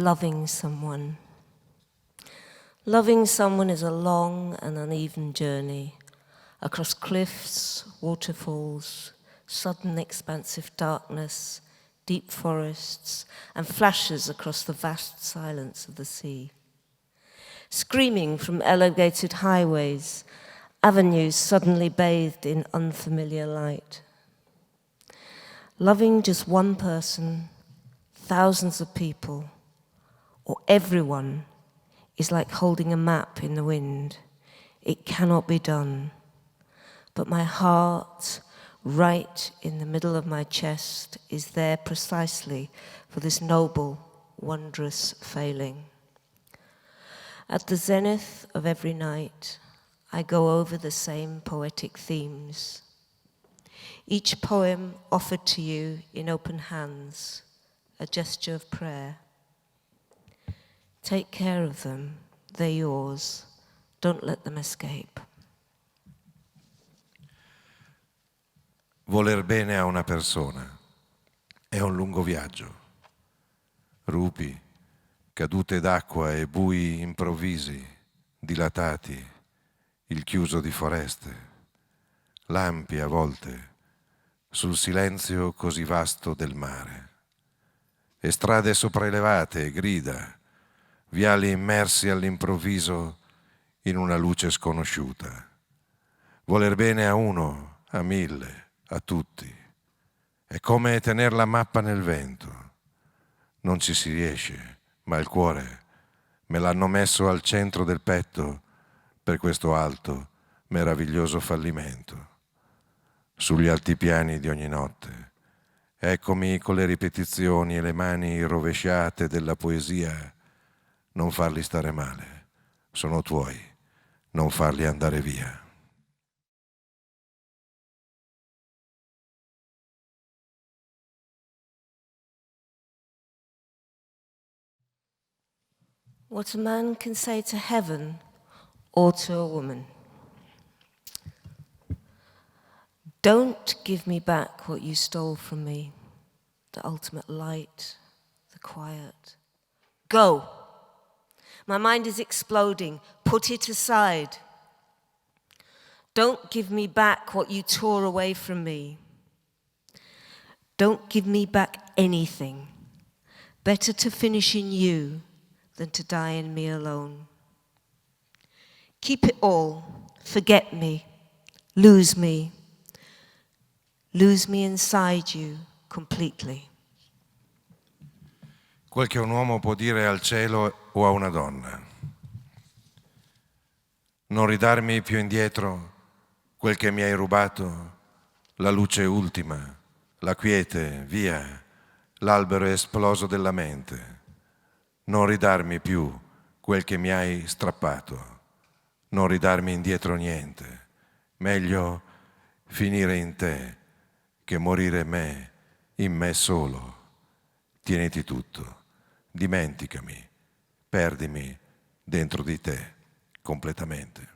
loving someone. Loving someone is a long and uneven journey across cliffs, waterfalls, sudden expansive darkness, deep forests, and flashes across the vast silence of the sea. Screaming from elevated highways, avenues suddenly bathed in unfamiliar light. Loving just one person, thousands of people, or everyone is like holding a map in the wind. It cannot be done. But my heart, right in the middle of my chest, is there precisely for this noble, wondrous failing. At the zenith of every night, I go over the same poetic themes. Each poem offered to you in open hands, a gesture of prayer. Take care of them, they're yours. Don't let them escape. Voler bene a una persona è un lungo viaggio. Rupi, cadute d'acqua e bui improvvisi, dilatati, il chiuso di foreste, lampi a volte, sul silenzio così vasto del mare. E strade sopraelevate e grida, viali immersi all'improvviso in una luce sconosciuta. Voler bene a uno, a mille, a tutti. È come tener la mappa nel vento. Non ci si riesce, ma il cuore me l'hanno messo al centro del petto per questo alto, meraviglioso fallimento. Sugli altipiani di ogni notte. Eccomi con le ripetizioni e le mani rovesciate della poesia. Non farli stare male, sono tuoi, non farli andare via. What a man can say to heaven or to a woman. Don't give me back what you stole from me, the ultimate light, the quiet. Go. My mind is exploding. Put it aside. Don't give me back what you tore away from me. Don't give me back anything. Better to finish in you than to die in me alone. Keep it all. Forget me. Lose me. Lose me inside you completely. Quel che un uomo può dire al cielo o a una donna. Non ridarmi più indietro quel che mi hai rubato, la luce ultima, la quiete, via, l'albero esploso della mente. Non ridarmi più quel che mi hai strappato, non ridarmi indietro niente. Meglio finire in te che morire in me solo. Tieniti tutto, dimenticami, perdimi dentro di te completamente.